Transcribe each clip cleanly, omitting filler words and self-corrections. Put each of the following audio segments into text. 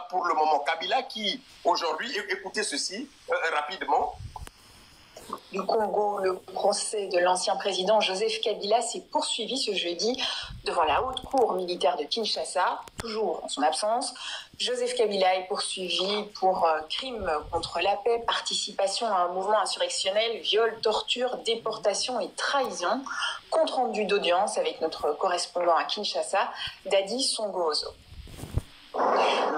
pour le moment. Kabila qui, aujourd'hui, écoutez ceci rapidement. Du Congo, le procès de l'ancien président Joseph Kabila s'est poursuivi ce jeudi devant la haute cour militaire de Kinshasa, toujours en son absence. Joseph Kabila est poursuivi pour crimes contre la paix, participation à un mouvement insurrectionnel, viol, torture, déportation et trahison. Compte rendu d'audience avec notre correspondant à Kinshasa, Dadi Songozo.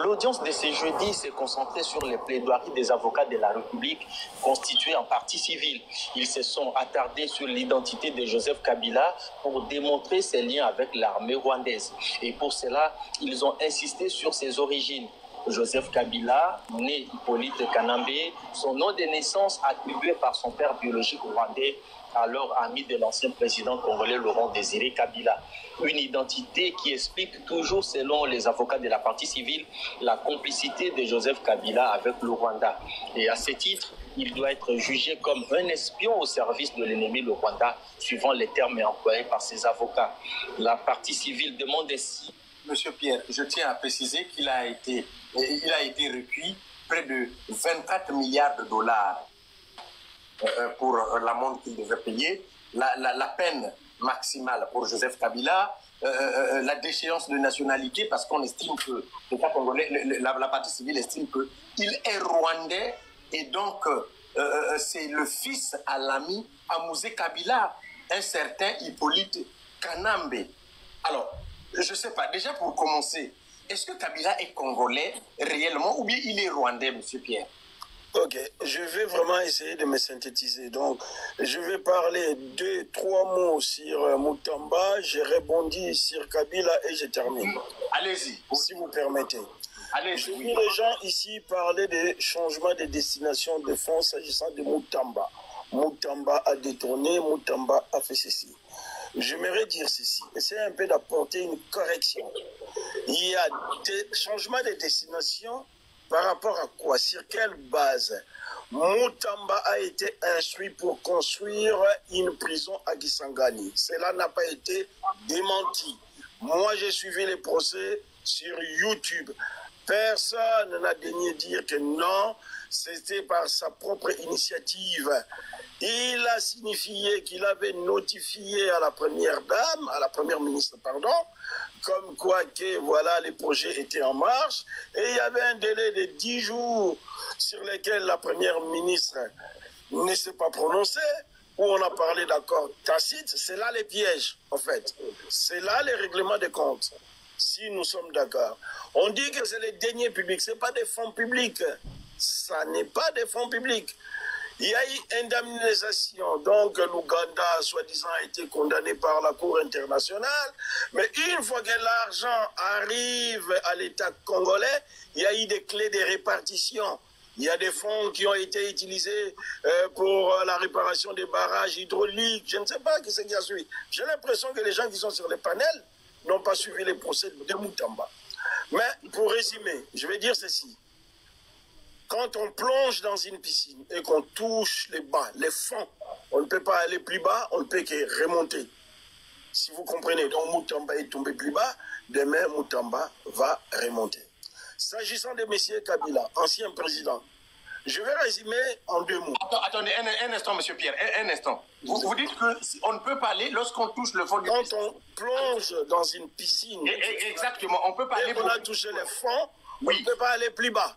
L'audience de ce jeudi s'est concentrée sur les plaidoiries des avocats de la République constitués en partie civile. Ils se sont attardés sur l'identité de Joseph Kabila pour démontrer ses liens avec l'armée rwandaise. Et pour cela, ils ont insisté sur ses origines. Joseph Kabila, né Hippolyte Kanambe, son nom de naissance attribué par son père biologique rwandais, alors ami de l'ancien président congolais Laurent Désiré Kabila. Une identité qui explique toujours, selon les avocats de la partie civile, la complicité de Joseph Kabila avec le Rwanda. Et à ce titre, il doit être jugé comme un espion au service de l'ennemi, le Rwanda, suivant les termes employés par ses avocats. La partie civile demande ainsi... Monsieur Pierre, je tiens à préciser qu'il a été recueilli près de 24 milliards de dollars pour l'amende qu'il devait payer, la peine maximale pour Joseph Kabila, la déchéance de nationalité, parce qu'on estime que l'État congolais, la partie civile estime qu'il est rwandais, et donc c'est le fils à l'ami Amouzé Kabila, un certain Hippolyte Kanambe. Alors, je ne sais pas, déjà pour commencer, est-ce que Kabila est congolais réellement ou bien il est rwandais, M. Pierre? Ok, je vais vraiment essayer de me synthétiser. Donc, je vais parler 2-3 mots sur Moutamba, je rebondis sur Kabila et je termine. Allez-y. Si vous permettez. Allez-y. Je vis les gens ici parler de changement de destination de fonds s'agissant de Moutamba. Moutamba a détourné, Moutamba a fait ceci. J'aimerais dire ceci, essayer un peu d'apporter une correction. Il y a des changements de destination par rapport à quoi? Sur quelle base? Moutamba a été instruit pour construire une prison à Kisangani. Cela n'a pas été démenti. Moi, j'ai suivi les procès sur YouTube. Personne n'a daigné dire que non, c'était par sa propre initiative. Il a signifié qu'il avait notifié à la première dame, à la première ministre, pardon, comme quoi que voilà, les projets étaient en marche, et il y avait un délai de 10 jours sur lesquels la première ministre ne s'est pas prononcée, où on a parlé d'accord tacite. C'est là les pièges, en fait. C'est là les règlements des comptes, si nous sommes d'accord. On dit que c'est les deniers publics, ce n'est pas des fonds publics. Ça n'est pas des fonds publics. Il y a eu indemnisation, donc l'Ouganda, soi-disant, a été condamné par la Cour internationale, mais une fois que l'argent arrive à l'État congolais, il y a eu des clés de répartition. Il y a des fonds qui ont été utilisés pour la réparation des barrages hydrauliques. Je ne sais pas qui c'est qui a suivi. J'ai l'impression que les gens qui sont sur les panels n'ont pas suivi les procès de Moutamba. Mais pour résumer, je vais dire ceci. Quand on plonge dans une piscine et qu'on touche les bas, les fonds, on ne peut pas aller plus bas, on ne peut que remonter. Si vous comprenez, donc Moutamba est tombé plus bas, demain Moutamba va remonter. S'agissant de M. Kabila, ancien président, je vais résumer en 2 mots. Attendez, un instant, M. Pierre, un instant. Vous dites qu'on ne peut pas aller lorsqu'on touche le fond du Quand piscine. on plonge dans une piscine, exactement, on ne peut pas aller... on a touché les fonds, oui. On ne peut pas aller plus bas.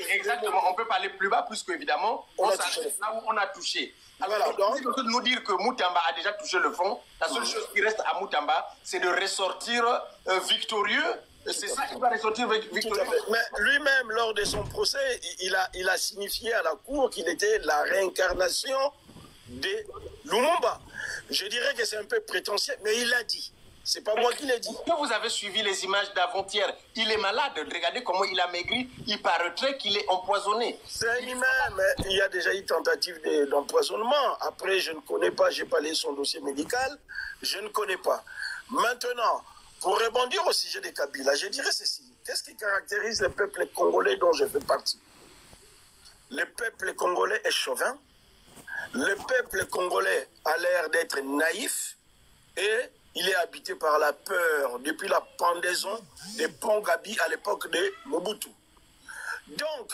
Exactement, on ne peut pas aller plus bas puisque évidemment, on s'arrête là où on a touché. Alors, voilà, donc, de nous dire que Moutamba a déjà touché le fond, la seule chose qui reste à Moutamba, c'est de ressortir victorieux. C'est ça qui va ressortir victorieux. Mais lui-même, lors de son procès, il a signifié à la Cour qu'il était la réincarnation de Lumumba. Je dirais que c'est un peu prétentieux, mais il l'a dit. C'est pas moi qui l'ai dit. Que vous avez suivi les images d'avant-hier, il est malade. Regardez comment il a maigri. Il paraîtrait qu'il est empoisonné. C'est lui-même. Il y a déjà eu tentative d'empoisonnement. Après, je ne connais pas. Je n'ai pas lu son dossier médical. Je ne connais pas. Maintenant, pour rebondir au sujet de Kabila, je dirais ceci. Qu'est-ce qui caractérise le peuple congolais dont je fais partie? Le peuple congolais est chauvin. Le peuple congolais a l'air d'être naïf. Et il est habité par la peur depuis la pendaison des ponts Gabi à l'époque de Mobutu. Donc,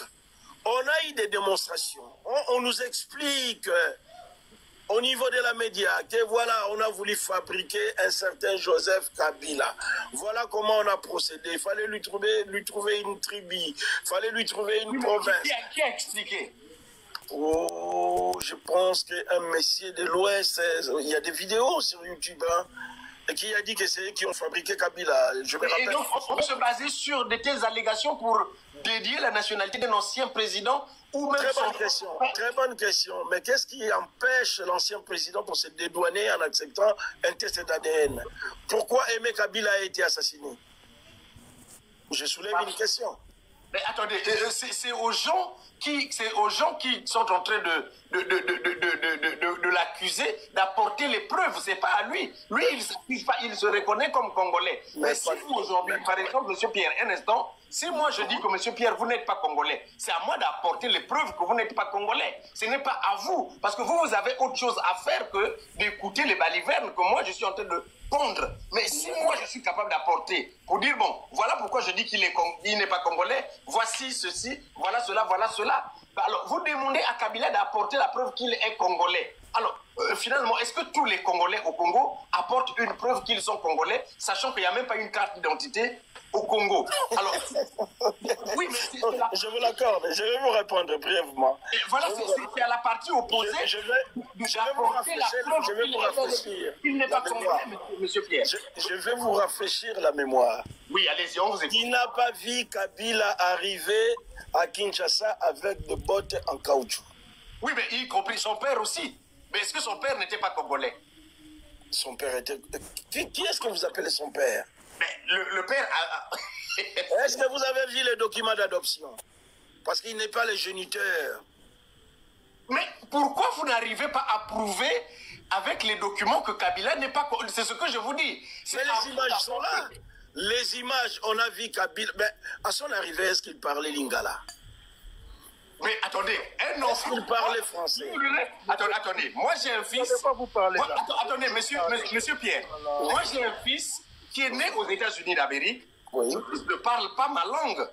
on a eu des démonstrations. On nous explique au niveau de la média que voilà, on a voulu fabriquer un certain Joseph Kabila. Voilà comment on a procédé. Il fallait lui trouver une tribu. Il fallait lui trouver une province. Qui a expliqué? Oh, je pense qu'un messier de l'Ouest, il y a des vidéos sur YouTube, hein, qui a dit que c'est eux qui ont fabriqué Kabila. Je me rappelle. Et donc, on peut se baser sur de telles allégations pour dédier la nationalité d'un ancien président ou même... Très bonne question. Mais qu'est-ce qui empêche l'ancien président pour se dédouaner en acceptant un test d'ADN? Pourquoi Aimé Kabila a été assassiné? Je soulève une question. Mais attendez, c'est aux gens qui sont en train de l'accuser d'apporter les preuves, c'est pas à lui. Lui, il se reconnaît comme Congolais. Mais si vous aujourd'hui, par exemple, M. Pierre, un instant, si moi je dis que M. Pierre, vous n'êtes pas Congolais, c'est à moi d'apporter les preuves que vous n'êtes pas Congolais. Ce n'est pas à vous. Parce que vous avez autre chose à faire que d'écouter les balivernes que moi je suis en train de pondre. Mais si moi je suis capable d'apporter pour dire, bon, voilà pourquoi je dis qu'il n'est pas Congolais, voici ceci, voilà cela, voilà cela. Alors, vous demandez à Kabila d'apporter la preuve qu'il est Congolais. Alors, finalement, est-ce que tous les Congolais au Congo apportent une preuve qu'ils sont Congolais, sachant qu'il n'y a même pas une carte d'identité au Congo? Alors, oui, mais je vous l'accorde, je vais vous répondre brièvement. Et voilà, c'est à la partie opposée. Je vais vous rafraîchir. Il n'est pas Congolais, monsieur Pierre. Je vais vous rafraîchir la mémoire. Oui, allez-y, on vous écoute. Il n'a pas vu Kabila arriver à Kinshasa avec des bottes en caoutchouc. Oui, mais y compris son père aussi. Mais est-ce que son père n'était pas Congolais? Son père était... Qui est-ce que vous appelez son père? Mais le père... Est-ce que vous avez vu les documents d'adoption? Parce qu'il n'est pas le géniteur. Mais pourquoi vous n'arrivez pas à prouver avec les documents que Kabila n'est pas... C'est ce que je vous dis. Mais les images sont là. Les images, on a vu Kabila... Mais à son arrivée, est-ce qu'il parlait lingala? Mais attendez, un enfant... Il parlait français. Attendez, moi j'ai un fils... Je ne peux pas vous parler là. Attendez, monsieur Pierre. Moi j'ai un fils qui est né aux États-Unis d'Amérique. Oui. Ce fils ne parle pas ma langue.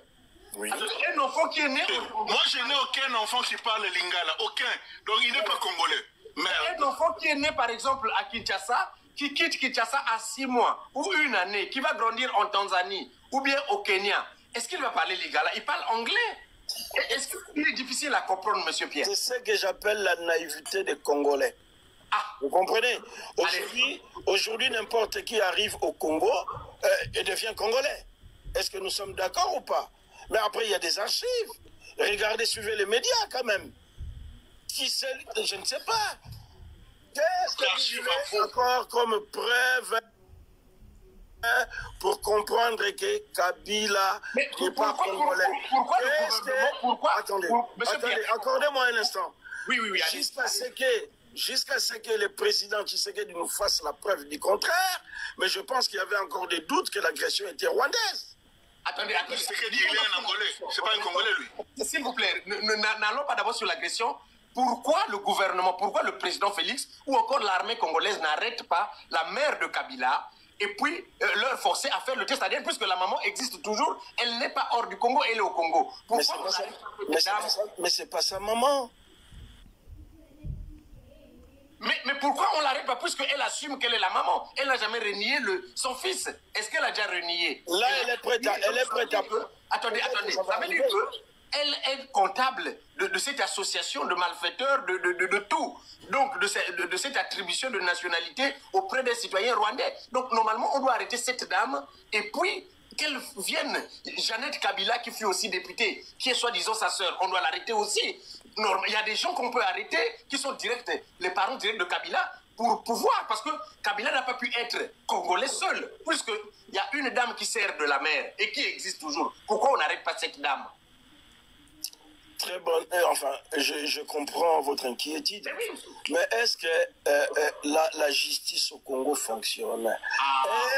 Oui. Un enfant qui est né... Moi je n'ai aucun enfant qui parle lingala, aucun. Donc il n'est pas congolais. Mais... Un enfant qui est né par exemple à Kinshasa, qui quitte Kinshasa à 6 mois ou une année, qui va grandir en Tanzanie ou bien au Kenya, est-ce qu'il va parler lingala? Il parle anglais. Est-ce qu'il est difficile à comprendre, monsieur Pierre? C'est ce que j'appelle la naïveté des Congolais. Ah. Vous comprenez? Aujourd'hui, n'importe qui arrive au Congo et devient Congolais. Est-ce que nous sommes d'accord ou pas? Mais après, il y a des archives. Regardez, suivez les médias quand même. Qui sait? Je ne sais pas. Qu'est-ce que vous voulez encore comme preuve pour comprendre que Kabila n'est pas Congolais? Pourquoi Attendez, accordez-moi un instant. Oui. Jusqu'à ce que le président Tshisekedi nous fasse la preuve du contraire, mais je pense qu'il y avait encore des doutes que l'agression était rwandaise. Attendez. Tshisekedi, il est un Angolais, c'est pas un Congolais lui. S'il vous plaît, n'allons pas d'abord sur l'agression. Pourquoi le gouvernement, pourquoi le président Félix ou encore l'armée congolaise n'arrête pas la mère de Kabila et puis leur forcer à faire le test ADN puisque la maman existe toujours, elle n'est pas hors du Congo, elle est au Congo. Mais c'est pas sa maman. Mais pourquoi on l'arrête pas puisqu'elle assume qu'elle est la maman? Elle n'a jamais renié son fils. Est-ce qu'elle a déjà renié? Là, elle est prête à... Attendez. Ça veut dire qu'elle est comptable de cette association de malfaiteurs, de tout. Donc, de cette attribution de nationalité auprès des citoyens rwandais. Donc, normalement, on doit arrêter cette dame et puis qu'elle vienne. Jeannette Kabila, qui fut aussi députée, qui est soi-disant sa sœur, on doit l'arrêter aussi. Il y a des gens qu'on peut arrêter qui sont les parents directs de Kabila pour pouvoir, parce que Kabila n'a pas pu être congolais seul, puisqu'il y a une dame qui sert de la mère et qui existe toujours. Pourquoi on n'arrête pas cette dame? Très bonne. Enfin, je comprends votre inquiétude. Mais est-ce que la justice au Congo fonctionne?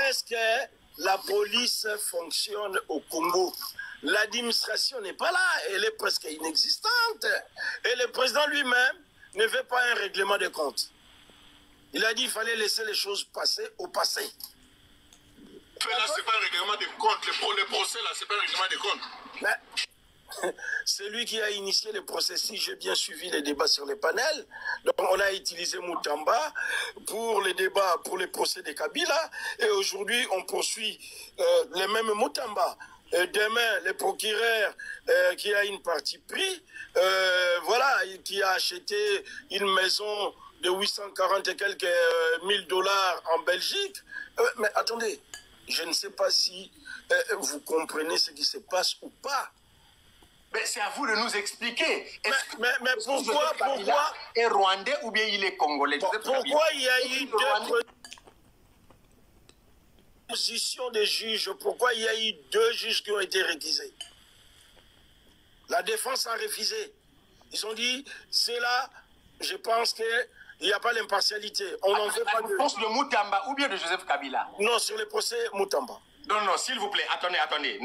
Est-ce que la police fonctionne au Congo? L'administration n'est pas là, elle est presque inexistante. Et le président lui-même ne veut pas un règlement de comptes. Il a dit qu'il fallait laisser les choses passer au passé. Là, c'est pas un règlement de comptes. Le procès, là, c'est pas un règlement de comptes. Mais c'est lui qui a initié le processus. J'ai bien suivi les débats sur les panels. Donc, on a utilisé Moutamba pour les débats, pour les procès de Kabila. Et aujourd'hui, on poursuit les mêmes Moutamba. Demain, le procureur qui a une partie pris, voilà, qui a acheté une maison de 840 et quelques $1000 en Belgique. Mais attendez, je ne sais pas si vous comprenez ce qui se passe ou pas. Mais c'est à vous de nous expliquer. Mais pourquoi est rwandais ou bien il est congolais? Pourquoi il y a eu deux positions des juges? Pourquoi il y a eu 2 juges qui ont été réquisés? La défense a refusé. Ils ont dit, c'est là, je pense qu'il n'y a pas l'impartialité. On n'en veut pas de... La défense de Moutamba ou bien de Joseph Kabila? Non, sur le procès Moutamba. Non, non, s'il vous plaît, attendez.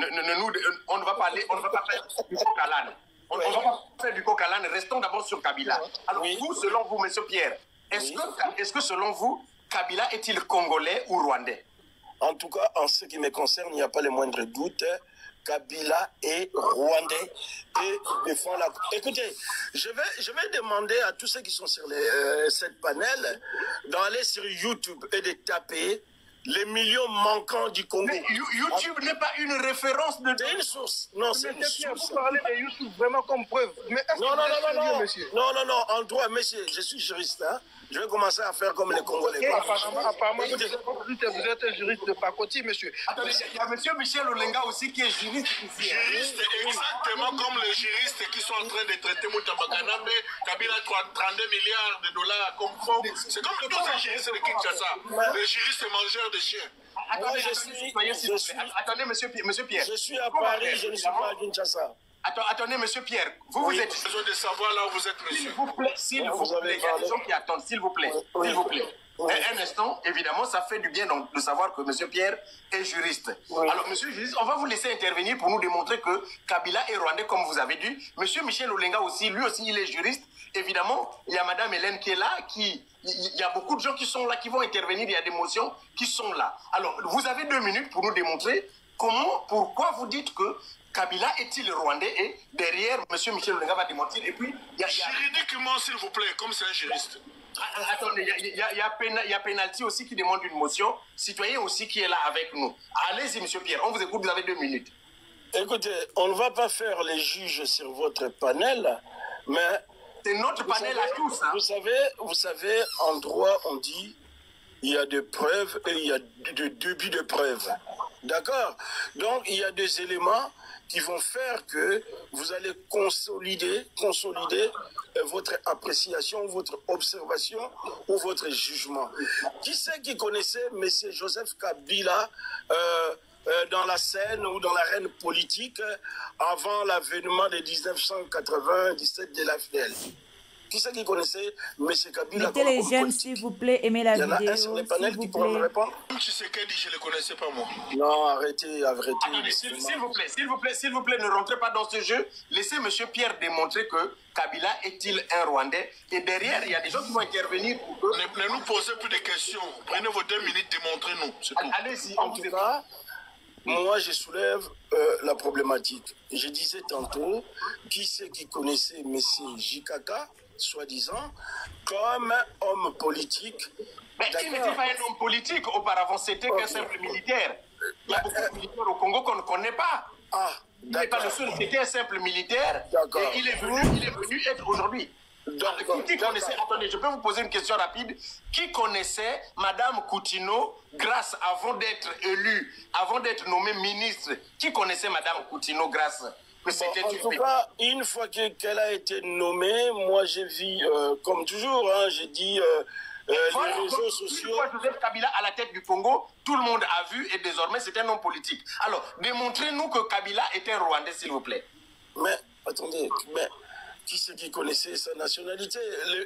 On ne va pas faire du coq à l'âne. On ne va pas faire du coq à l'âne. Restons d'abord sur Kabila. Alors, vous, selon vous, M. Pierre, est-ce que selon vous, Kabila est-il congolais ou rwandais? En tout cas, en ce qui me concerne, il n'y a pas le moindre doute. Kabila est rwandais et il défend la... Écoutez, je vais demander à tous ceux qui sont sur cette panel d'aller sur YouTube et de taper les millions manquants du Congo. Mais YouTube n'est pas une référence de... C'est une source. Non, c'est une source. Vous parlez de YouTube vraiment comme preuve. Mais non, en droit, monsieur, je suis juriste, hein. Je vais commencer à faire comme les Congolais. Apparemment, vous êtes un juriste de pacotille, monsieur. Attendez, il y a monsieur Michel Olenga aussi qui est juriste ici. Juriste, exactement comme les juristes qui sont en train de traiter Moutamba Kanambe, Kabila 32 milliards de $, comme faux. C'est comme tous les juristes de Kinshasa, les juristes mangeurs de chiens. Attendez, monsieur Pierre. Je suis à Paris, je ne suis pas à Kinshasa. Attendez, monsieur Pierre, vous êtes... J'ai besoin de savoir là où vous êtes, monsieur. S'il vous plaît, il y a des gens qui attendent, s'il vous plaît, s'il vous plaît. Un instant, évidemment, ça fait du bien de savoir que monsieur Pierre est juriste. Alors, monsieur le juriste, on va vous laisser intervenir pour nous démontrer que Kabila est rwandais, comme vous avez dit. Monsieur Michel Olenga aussi, lui aussi, il est juriste. Évidemment, il y a madame Hélène qui est là, il y a beaucoup de gens qui sont là, qui vont intervenir, il y a des motions qui sont là. Alors, vous avez 2 minutes pour nous démontrer pourquoi vous dites que Kabila est-il rwandais et derrière, M. Michel Olenga va démentir. Et puis, juridiquement, s'il vous plaît, comme c'est un juriste. Attendez, il y a Penalty aussi qui demande une motion. Citoyen aussi qui est là avec nous. Allez-y, M. Pierre, on vous écoute, vous avez 2 minutes. Écoutez, on ne va pas faire les juges sur votre panel, mais... C'est notre panel à tous. Hein. Vous savez, en droit, on dit il y a des preuves et il y a des débuts de preuves. D'accord? Donc, il y a des éléments qui vont faire que vous allez consolider votre appréciation, votre observation ou votre jugement. Qui c'est qui connaissait M. Joseph Kabila dans la scène ou dans l'arène politique avant l'avènement de 1997 de l'AFDL? Qui c'est qui connaissait M. Kabila? Mettez les j'aime, s'il vous plaît, aimez la vidéo. Il y en a un sur les panels qui pourra me répondre. Tu sais qu'elle dit, je ne le connaissais pas, moi. Non, arrêtez. S'il vous plaît, ne rentrez pas dans ce jeu. Laissez M. Pierre démontrer que Kabila est-il un Rwandais. Et derrière, il y a des gens qui vont intervenir. Ne nous posez plus de questions. Prenez vos 2 minutes, démontrez-nous. Allez-y. En tout cas, moi, je soulève la problématique. Je disais tantôt, qui c'est qui connaissait M. Jikaka, soi-disant, comme homme politique. Mais il n'était pas un homme politique auparavant, c'était qu'un simple militaire. Il y a beaucoup de militaires au Congo qu'on ne connaît pas. Il n'est pas le seul, c'était un simple militaire. Et il est venu être aujourd'hui. Qui connaissait, attendez, je peux vous poser une question rapide. Qui connaissait Madame Coutinho Grâce avant d'être élue, avant d'être nommée ministre? Qui connaissait Madame Coutinho Grâce? En tout cas, une fois qu'elle a été nommée, moi j'ai vu, comme toujours, hein, j'ai dit les réseaux sociaux. Une fois Joseph Kabila à la tête du Congo, tout le monde a vu et désormais c'est un homme politique. Alors, démontrez-nous que Kabila est un Rwandais, s'il vous plaît. Mais, attendez, qui c'est qui connaissait sa nationalité?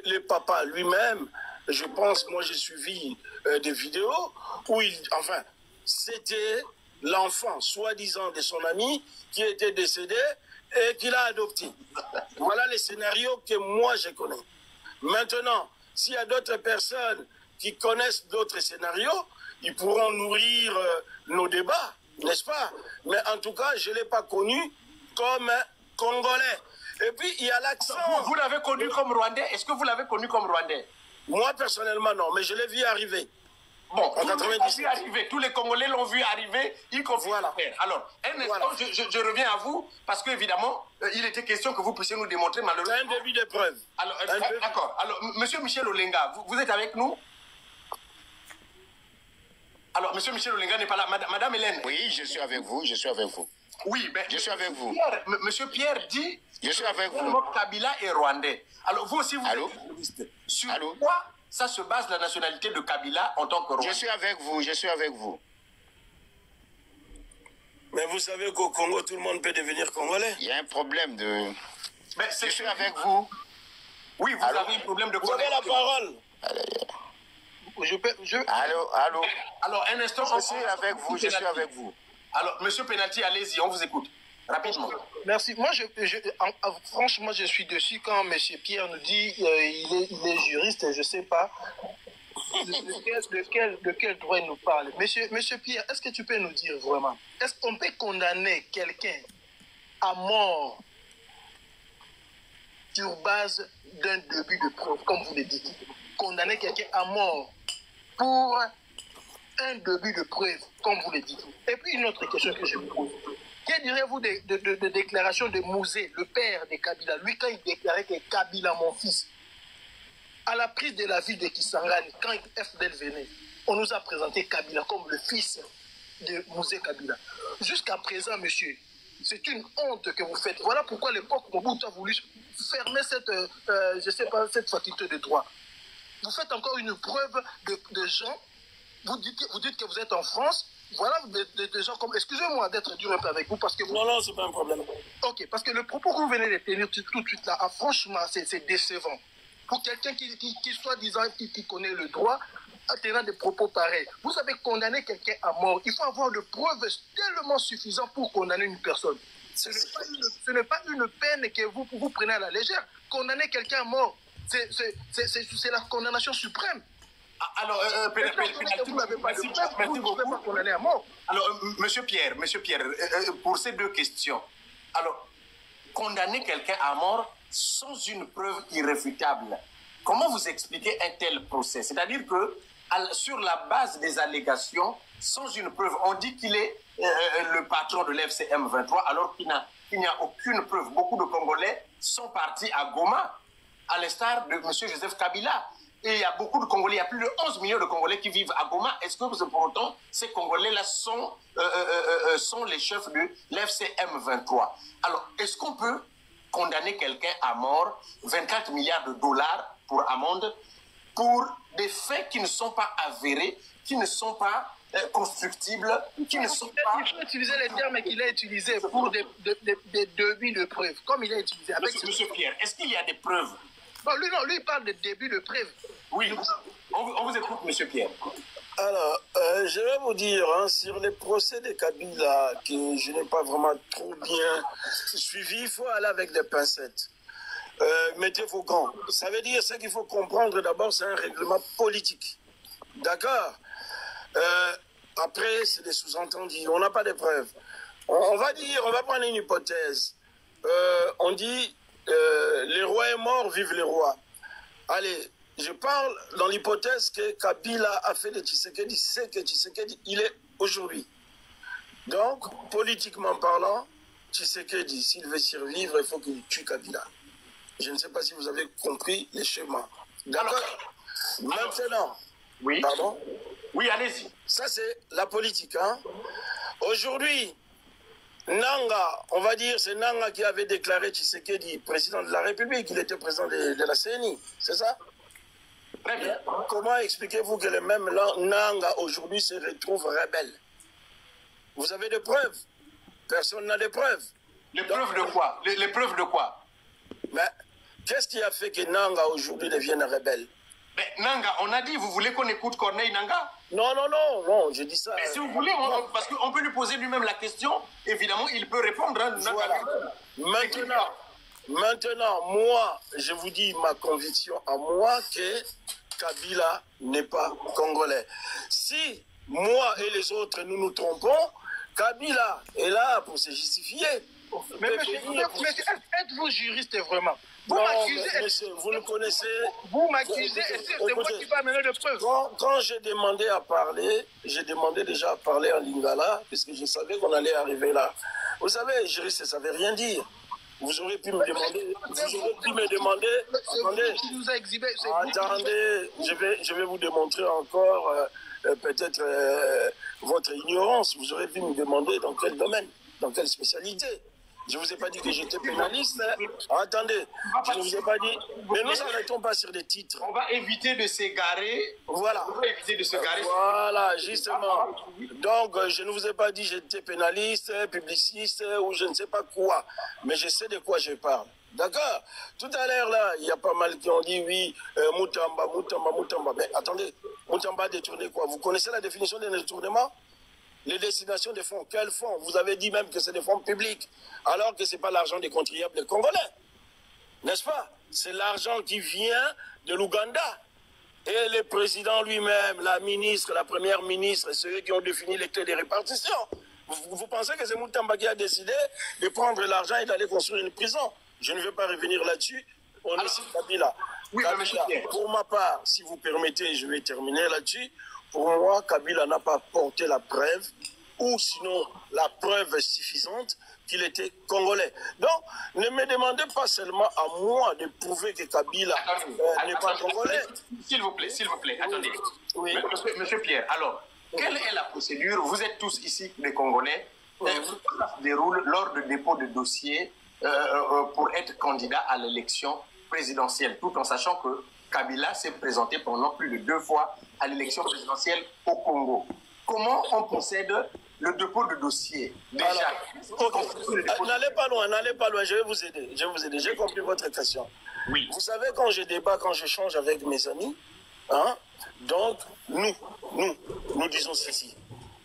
Le papa lui-même, je pense, moi j'ai suivi des vidéos où c'était l'enfant, soi-disant, de son ami qui était décédé et qu'il a adopté. Voilà les scénarios que moi je connais. Maintenant, s'il y a d'autres personnes qui connaissent d'autres scénarios, ils pourront nourrir nos débats, n'est-ce pas? Mais en tout cas, je ne l'ai pas connu comme Congolais. Et puis, il y a l'accent. Vous l'avez connu comme Rwandais? Est-ce que vous l'avez connu comme Rwandais? Moi, personnellement, non, mais je l'ai vu arriver. Bon, en 97. Tous les Congolais l'ont vu arriver, y compris. Voilà. Alors, un instant, je reviens à vous, parce qu'évidemment, il était question que vous puissiez nous démontrer malheureusement. C'est un début d'épreuve. Alors, d'accord. Alors, monsieur Michel Olenga, vous êtes avec nous? Alors, monsieur Michel Olenga n'est pas là. Madame Hélène. Oui, je suis avec vous, je suis avec vous. Oui, mais je suis avec vous. Monsieur Pierre dit... Je suis avec vous. Kabila est rwandais. Alors, vous aussi, vous Allô? êtes juriste. Sur quoi ça se base la nationalité de Kabila en tant que rwandais? Je suis avec vous, je suis avec vous. Mais vous savez qu'au Congo, tout le monde peut devenir congolais. Il y a un problème de... Mais je suis avec vous. Oui, vous avez un problème de connexion. Vous avez la parole. Allô? Alors, un instant. Je suis avec vous, je suis avec vous. Alors, monsieur Penalty, allez-y, on vous écoute. Rapidement. Merci. Moi, franchement, je suis dessus quand M. Pierre nous dit il est juriste, je ne sais pas de quel droit il nous parle. Monsieur Pierre, est-ce que tu peux nous dire vraiment, est-ce qu'on peut condamner quelqu'un à mort sur base d'un début de preuve, comme vous le dites? Condamner quelqu'un à mort pour un début de preuve, comme vous le dites. Et puis une autre question que je vous pose. Que direz-vous de déclaration de Mouzé, le père de Kabila? Lui, quand il déclarait que Kabila, mon fils, à la prise de la ville de Kisangani, quand FDL venait, on nous a présenté Kabila comme le fils de Mouzé Kabila. Jusqu'à présent, monsieur, c'est une honte que vous faites. Voilà pourquoi l'époque Mobutu a voulu fermer cette faculté de droit. Vous faites encore une preuve de gens. Vous dites que vous êtes en France. Voilà des gens comme... Excusez-moi d'être dur un peu avec vous parce que... Non, c'est pas un problème. Ok, parce que le propos que vous venez de tenir tout de suite là, franchement, c'est décevant. Pour quelqu'un qui soi-disant, qui connaît le droit, en tenant des propos pareils. Vous avez condamné quelqu'un à mort. Il faut avoir de preuves tellement suffisantes pour condamner une personne. Ce n'est pas une peine que vous prenez à la légère. Condamner quelqu'un à mort, c'est la condamnation suprême. Alors, merci beaucoup. Alors, monsieur Pierre, pour ces deux questions, alors, condamner quelqu'un à mort sans une preuve irréfutable, comment vous expliquez un tel procès? C'est-à-dire que, sur la base des allégations, sans une preuve, on dit qu'il est le patron de l'FCM 23, alors qu'il n'y a aucune preuve. Beaucoup de Congolais sont partis à Goma, à l'instar de M. Joseph Kabila. Et il y a beaucoup de Congolais, il y a plus de 11 millions de Congolais qui vivent à Goma. Est-ce que pour autant, ces Congolais-là sont les chefs de l'FCM 23? Alors, est-ce qu'on peut condamner quelqu'un à mort, 24 milliards de dollars pour amende, pour des faits qui ne sont pas avérés, qui ne sont pas constructibles, qui ne sont pas... Il faut utiliser les termes qu'il a utilisés pour des débuts de preuves, comme il a utilisé. Monsieur Pierre, est-ce qu'il y a des preuves? Bon, lui, il parle de début de preuve. Oui, on vous écoute, monsieur Pierre. Alors, je vais vous dire, sur les procès de Kabila, que je n'ai pas vraiment trop bien suivi, il faut aller avec des pincettes. Mettez vos gants. Ça veut dire, ce qu'il faut comprendre d'abord, c'est un règlement politique. D'accord? Après, c'est des sous-entendus. On n'a pas de preuves. On va prendre une hypothèse. On dit... les rois est mort, vive les rois. Allez, je parle dans l'hypothèse que Kabila a fait de Tshisekedi, c'est que Tshisekedi, il est aujourd'hui. Donc, politiquement parlant, Tshisekedi, s'il veut survivre, il faut qu'il tue Kabila. Je ne sais pas si vous avez compris les schémas. D'accord? Maintenant, oui. Pardon? Oui, allez-y. Ça, c'est la politique. Aujourd'hui, Nanga, on va dire, c'est Nanga qui avait déclaré Tshisekedi président de la République. Il était président de la CNI, c'est ça? Très bien. Comment expliquez-vous que le même Nanga aujourd'hui se retrouve rebelle? Vous avez des preuves? Personne n'a de preuves. Les preuves de quoi? Les preuves de quoi? Mais qu'est-ce qui a fait que Nanga aujourd'hui devienne rebelle? Mais Nanga, on a dit, vous voulez qu'on écoute Corneille Nanga? Non, je dis ça. Mais si vous voulez, parce qu'on peut lui poser lui-même la question, évidemment, il peut répondre. Voilà. Maintenant, moi, je vous dis ma conviction à moi que Kabila n'est pas congolais. Si moi et les autres, nous nous trompons, Kabila est là pour se justifier. Mais monsieur, êtes-vous juriste vraiment? Vous non, m'accusez, monsieur, vous le connaissez. vous m'accusez, et c'est moi qui vais amener de preuves. Quand j'ai demandé à parler, j'ai demandé déjà à parler en lingala, parce que je savais qu'on allait arriver là. Vous savez, juriste, ça ne veut rien dire. Vous aurez pu me demander, attendez, qui nous a exhibé, attendez, je vais vous démontrer encore peut-être votre ignorance. Vous aurez pu me demander dans quel domaine, dans quelle spécialité. Je ne vous ai pas dit que j'étais pénaliste. Hein. Attendez, je ne vous ai pas dit. Mais nous n'arrêtons pas sur des titres. On va éviter de s'égarer. Voilà. On va éviter de se garer. Voilà, justement. Donc, je ne vous ai pas dit que j'étais pénaliste, publiciste ou je ne sais pas quoi. Mais je sais de quoi je parle. D'accord? Tout à l'heure, là, il y a pas mal qui ont dit oui, Moutamba. Mais attendez, Moutamba a détourné quoi? Vous connaissez la définition d'un détournement? Les destinations des fonds, quels fonds? Vous avez dit même que c'est des fonds publics, alors que ce n'est pas l'argent des contribuables congolais. N'est-ce pas? C'est l'argent qui vient de l'Ouganda. Et le président lui-même, la ministre, la première ministre, ceux qui ont défini les clés de répartition. Vous pensez que c'est Moutamba qui a décidé de prendre l'argent et d'aller construire une prison? Je ne vais pas revenir là-dessus. On est sur Kabila. Oui, Kabila, pour ma part, si vous permettez, je vais terminer là-dessus. Pour moi, Kabila n'a pas porté la preuve, ou sinon la preuve suffisante qu'il était congolais. Donc, ne me demandez pas seulement à moi de prouver que Kabila n'est pas congolais. S'il vous plaît, attendez. Oui. Monsieur Pierre, alors, quelle est la procédure? Vous êtes tous ici des Congolais. Ça se déroule lors du dépôt de dossier pour être candidat à l'élection présidentielle, tout en sachant que Kabila s'est présenté pendant plus de 2 fois à l'élection présidentielle au Congo. Comment on procède le dépôt de dossier? Déjà, n'allez pas loin, je vais vous aider. J'ai compris votre question. Oui. Vous savez, quand je débat, quand j'échange avec mes amis, hein, donc nous disons ceci.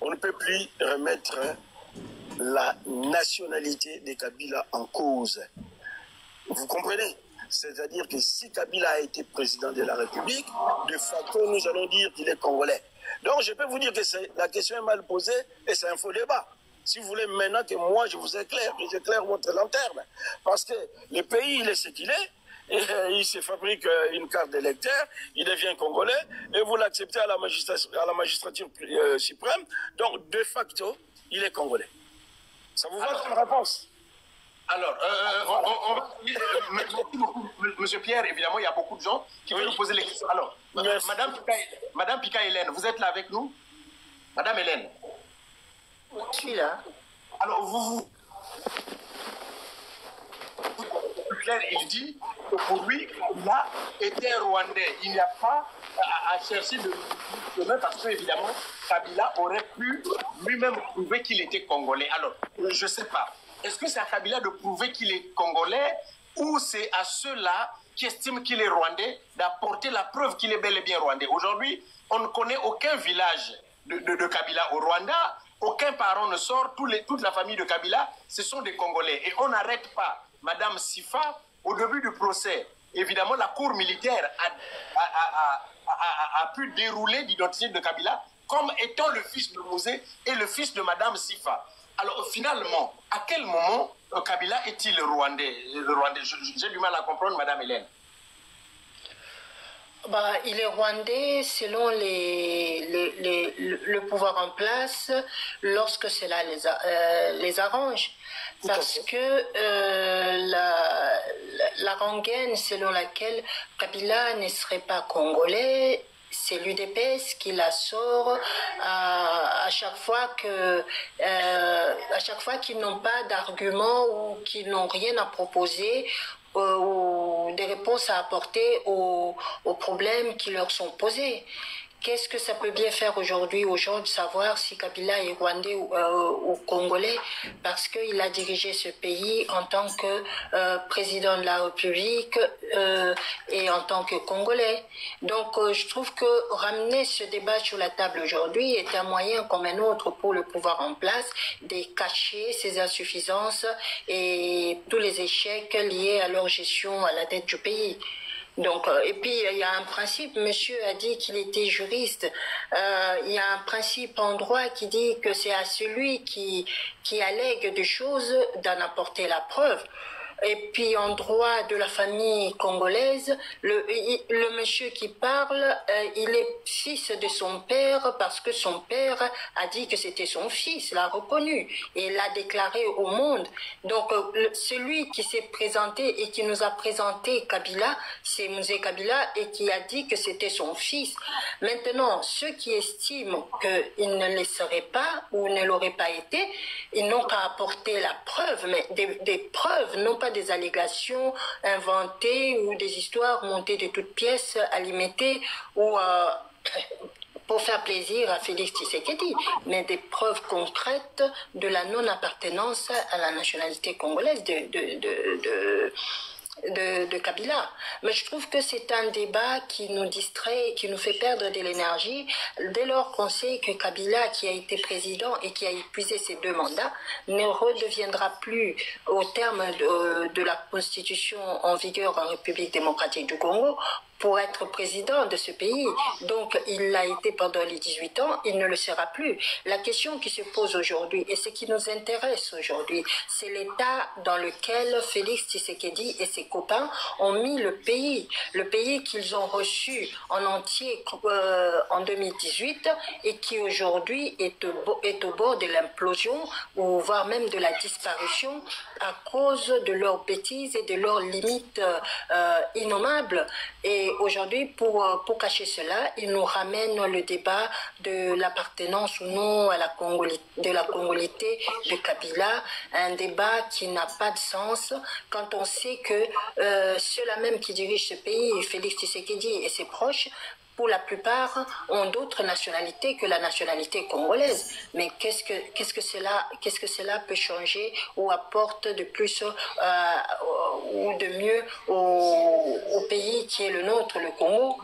On ne peut plus remettre la nationalité de Kabila en cause. Vous comprenez? C'est-à-dire que si Kabila a été président de la République, de facto, nous allons dire qu'il est congolais. Donc, je peux vous dire que la question est mal posée et c'est un faux débat. Si vous voulez maintenant que moi, je vous éclaire, que j'éclaire votre lanterne. Parce que le pays, il est ce qu'il est. Et, il se fabrique une carte d'électeur, il devient congolais, et vous l'acceptez à la magistrature suprême. Donc, de facto, il est congolais. Ça vous va comme réponse? Alors, merci beaucoup, Monsieur Pierre. Évidemment, il y a beaucoup de gens qui veulent nous poser les questions. Alors, Madame Pika Hélène, vous êtes là avec nous? Madame Hélène. Je suis là. Alors, vous Claire, il dit que pour lui, il a été rwandais. Il n'y a pas à chercher de chemin parce que, évidemment, Kabila aurait pu lui-même prouver qu'il était congolais. Alors, je ne sais pas. Est-ce que c'est à Kabila de prouver qu'il est congolais ou c'est à ceux-là qui estiment qu'il est rwandais d'apporter la preuve qu'il est bel et bien rwandais? Aujourd'hui, on ne connaît aucun village de Kabila au Rwanda. Aucun parent ne sort. Toute la famille de Kabila, ce sont des Congolais. Et on n'arrête pas Madame Sifa au début du procès. Évidemment, la cour militaire a pu dérouler l'identité de Kabila comme étant le fils de Mosé et le fils de Madame Sifa. Alors finalement, à quel moment Kabila est-il rwandais? J'ai du mal à comprendre, Madame Hélène. Bah, il est rwandais selon le pouvoir en place lorsque cela les arrange. Parce que la rengaine selon laquelle Kabila ne serait pas congolais, c'est l'UDPS qui la sort à chaque fois qu'ils n'ont pas d'arguments ou qu'ils n'ont rien à proposer ou des réponses à apporter aux problèmes qui leur sont posés. Qu'est-ce que ça peut bien faire aujourd'hui aux gens de savoir si Kabila est rwandais ou congolais, parce qu'il a dirigé ce pays en tant que président de la République et en tant que congolais. Donc je trouve que ramener ce débat sur la table aujourd'hui est un moyen comme un autre pour le pouvoir en place de cacher ses insuffisances et tous les échecs liés à leur gestion à la tête du pays. Donc, et puis, il y a un principe, monsieur a dit qu'il était juriste, il y a un principe en droit qui dit que c'est à celui qui allègue des choses d'en apporter la preuve. Et puis en droit de la famille congolaise, le monsieur qui parle, il est fils de son père parce que son père a dit que c'était son fils, l'a reconnu et l'a déclaré au monde. Donc celui qui s'est présenté et qui nous a présenté Kabila, c'est Mouzé Kabila et qui a dit que c'était son fils. Maintenant, ceux qui estiment qu'il ne le serait pas ou ne l'aurait pas été, ils n'ont qu'à apporter la preuve, mais des preuves, non pas des allégations inventées ou des histoires montées de toutes pièces, alimentées ou pour faire plaisir à Félix Tshisekedi, mais des preuves concrètes de la non-appartenance à la nationalité congolaise de Kabila. Mais je trouve que c'est un débat qui nous distrait, qui nous fait perdre de l'énergie, dès lors qu'on sait que Kabila, qui a été président et qui a épuisé ses 2 mandats, ne redeviendra plus au terme de la constitution en vigueur en République démocratique du Congo pour être président de ce pays. Donc, il l'a été pendant les 18 ans, il ne le sera plus. La question qui se pose aujourd'hui, et ce qui nous intéresse aujourd'hui, c'est l'état dans lequel Félix Tshisekedi et ses copains ont mis le pays qu'ils ont reçu en entier en 2018 et qui aujourd'hui est au bord de l'implosion ou voire même de la disparition à cause de leurs bêtises et de leurs limites innommables. Et aujourd'hui, pour cacher cela, ils nous ramènent le débat de l'appartenance ou non à la congolité de Kabila, un débat qui n'a pas de sens quand on sait que ceux-là même qui dirigent ce pays, Félix Tshisekedi et ses proches, pour la plupart, ont d'autres nationalités que la nationalité congolaise. Mais qu'est-ce que cela peut changer ou apporte de plus ou de mieux au pays qui est le nôtre, le Congo,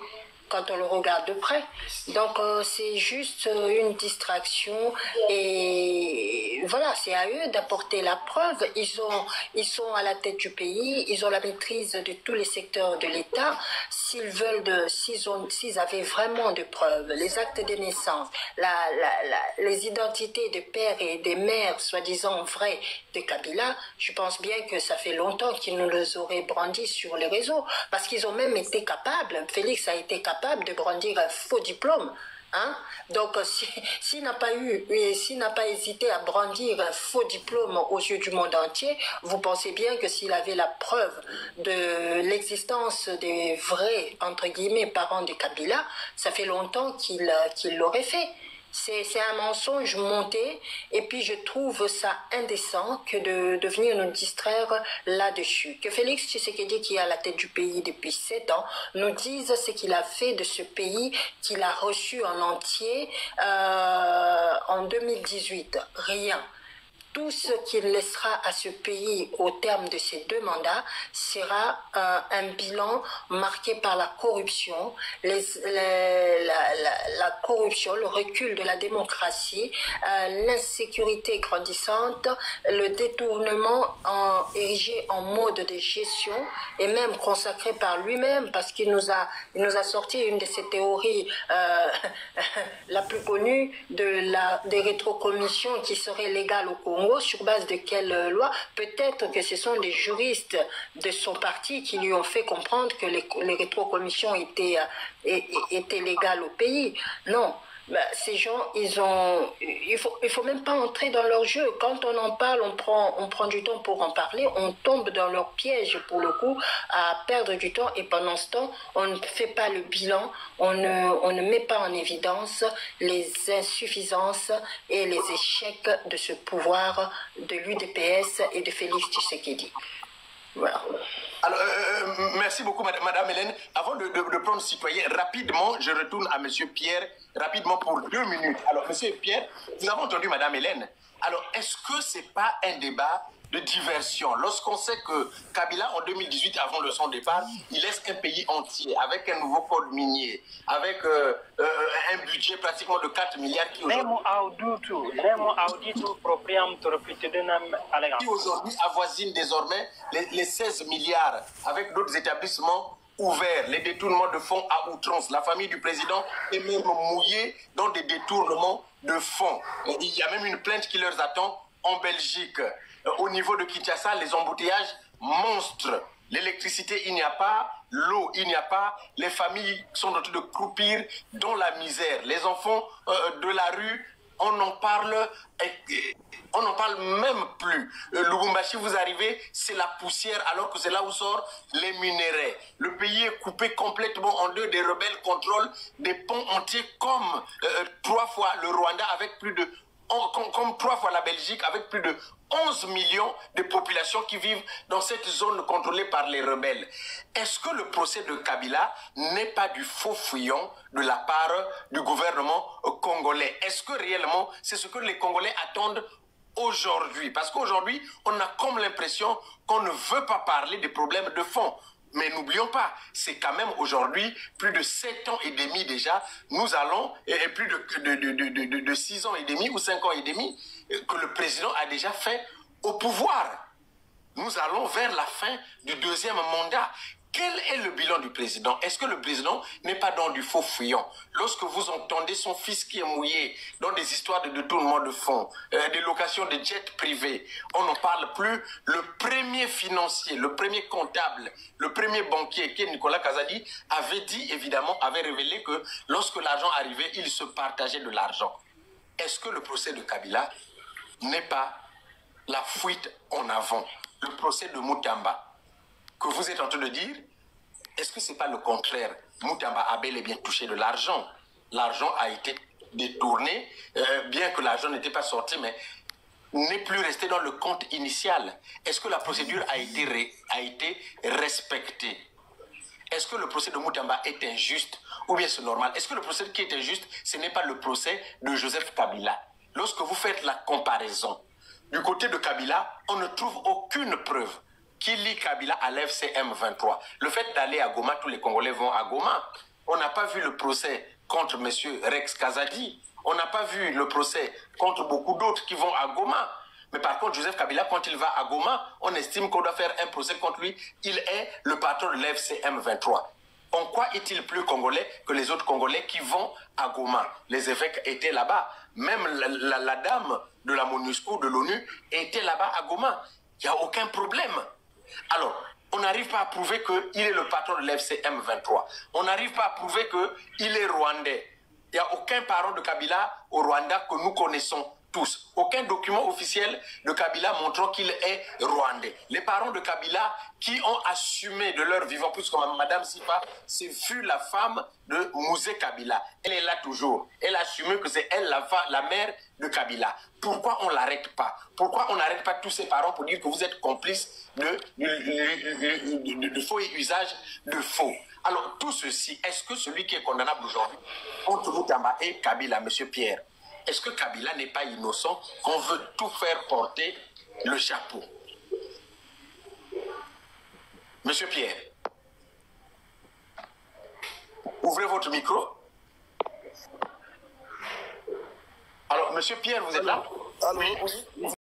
quand on le regarde de près. Donc c'est juste une distraction et voilà, c'est à eux d'apporter la preuve. Ils sont à la tête du pays, ils ont la maîtrise de tous les secteurs de l'État. S'ils avaient vraiment de preuves, les actes de naissance, les identités de pères et des mères soi-disant vraies de Kabila, je pense bien que ça fait longtemps qu'ils nous les auraient brandis sur les réseaux, parce qu'ils ont même été capables, Félix a été capable de brandir un faux diplôme. Hein? Donc, s'il n'a pas hésité à brandir un faux diplôme aux yeux du monde entier, vous pensez bien que s'il avait la preuve de l'existence des vrais, entre guillemets, parents de Kabila, ça fait longtemps qu'il l'aurait fait. C'est un mensonge monté et puis je trouve ça indécent que de venir nous distraire là-dessus. Que Félix Tshisekedi, qui est à la tête du pays depuis 7 ans, nous dise ce qu'il a fait de ce pays qu'il a reçu en entier en 2018. Rien. Tout ce qu'il laissera à ce pays au terme de ces 2 mandats sera un bilan marqué par la corruption, la corruption, le recul de la démocratie, l'insécurité grandissante, le détournement érigé en mode de gestion et même consacré par lui-même parce qu'il nous a sorti une de ses théories la plus connue des rétrocommissions qui seraient légales au Congo. Sur base de quelle loi? Peut-être que ce sont des juristes de son parti qui lui ont fait comprendre que les rétrocommissions étaient légales au pays. Non. Ben, ces gens, il faut même pas entrer dans leur jeu. Quand on en parle, on prend du temps pour en parler, on tombe dans leur piège pour le coup, à perdre du temps et pendant ce temps, on ne fait pas le bilan, on ne met pas en évidence les insuffisances et les échecs de ce pouvoir de l'UDPS et de Félix Tshisekedi. Voilà. Alors, merci beaucoup, Madame Hélène. Avant de prendre citoyen, rapidement, je retourne à Monsieur Pierre, rapidement pour 2 minutes. Alors, Monsieur Pierre, vous avez entendu Madame Hélène. Alors, est-ce que ce n'est pas un débat de diversion? Lorsqu'on sait que Kabila, en 2018, avant son départ, il laisse un pays entier, avec un nouveau code minier, avec un budget pratiquement de 4 milliards qui aujourd'hui avoisine désormais les 16 milliards, avec d'autres établissements ouvert les détournements de fonds à outrance. La famille du président est même mouillée dans des détournements de fonds. Il y a même une plainte qui leur attend en Belgique. Au niveau de Kinshasa, les embouteillages monstres. L'électricité, il n'y a pas. L'eau, il n'y a pas. Les familles sont en train de croupir dans la misère. Les enfants de la rue, on n'en parle même plus. Lubumbashi, vous arrivez, c'est la poussière, alors que c'est là où sortent les minéraux. Le pays est coupé complètement en deux. Des rebelles contrôlent des ponts entiers comme 3 fois le Rwanda, avec plus de comme 3 fois la Belgique, avec plus de 11 millions de populations qui vivent dans cette zone contrôlée par les rebelles. Est-ce que le procès de Kabila n'est pas du faux fouillon de la part du gouvernement congolais? Est-ce que réellement c'est ce que les Congolais attendent aujourd'hui? Parce qu'aujourd'hui, on a comme l'impression qu'on ne veut pas parler des problèmes de fond. Mais n'oublions pas, c'est quand même aujourd'hui plus de 7 ans et demi déjà, nous allons, et plus de 6 ans et demi ou 5 ans et demi, que le président a déjà fait au pouvoir. Nous allons vers la fin du 2e mandat. Quel est le bilan du président? Est-ce que le président n'est pas dans du faux fuyant? Lorsque vous entendez son fils qui est mouillé dans des histoires de détournement de fonds, des locations de jets privés, on n'en parle plus. Le premier financier, le premier comptable, le premier banquier, qui est Nicolas Kazadi, avait dit, évidemment, avait révélé que lorsque l'argent arrivait, il se partageait de l'argent. Est-ce que le procès de Kabila n'est pas la fuite en avant? Le procès de Moutamba que vous êtes en train de dire, est-ce que ce n'est pas le contraire? Moutamba a bel et bien touché de l'argent. L'argent a été détourné, bien que l'argent n'était pas sorti, mais n'est plus resté dans le compte initial. Est-ce que la procédure a été respectée? Est-ce que le procès de Moutamba est injuste ou bien c'est normal? Est-ce que le procès qui est injuste, ce n'est pas le procès de Joseph Kabila? Lorsque vous faites la comparaison, du côté de Kabila, on ne trouve aucune preuve qui lie Kabila à l'FCM 23. Le fait d'aller à Goma, tous les Congolais vont à Goma. On n'a pas vu le procès contre M. Rex Kazadi. On n'a pas vu le procès contre beaucoup d'autres qui vont à Goma. Mais par contre, Joseph Kabila, quand il va à Goma, on estime qu'on doit faire un procès contre lui. Il est le patron de l'FCM 23. En quoi est-il plus congolais que les autres Congolais qui vont à Goma? Les évêques étaient là-bas. Même la dame de la MONUSCO, de l'ONU, était là-bas à Goma. Il n'y a aucun problème. Alors, on n'arrive pas à prouver qu'il est le patron de l'FCM 23. On n'arrive pas à prouver qu'il est rwandais. Il n'y a aucun parent de Kabila au Rwanda que nous connaissons tous. Aucun document officiel de Kabila montrant qu'il est rwandais. Les parents de Kabila qui ont assumé de leur vivant, puisque Madame Sifa, ce fut la femme de Mouzé Kabila. Elle est là toujours. Elle a assumé que c'est elle la mère de Kabila. Pourquoi on ne l'arrête pas? Pourquoi on n'arrête pas tous ces parents pour dire que vous êtes complices de faux et usage de faux? Alors tout ceci, est-ce que celui qui est condamnable aujourd'hui contre Moutamba et Kabila, M. Pierre, est-ce que Kabila n'est pas innocent qu'on veut tout faire porter le chapeau? Monsieur Pierre, ouvrez votre micro. Alors, Monsieur Pierre, vous êtes là? Allô, oui.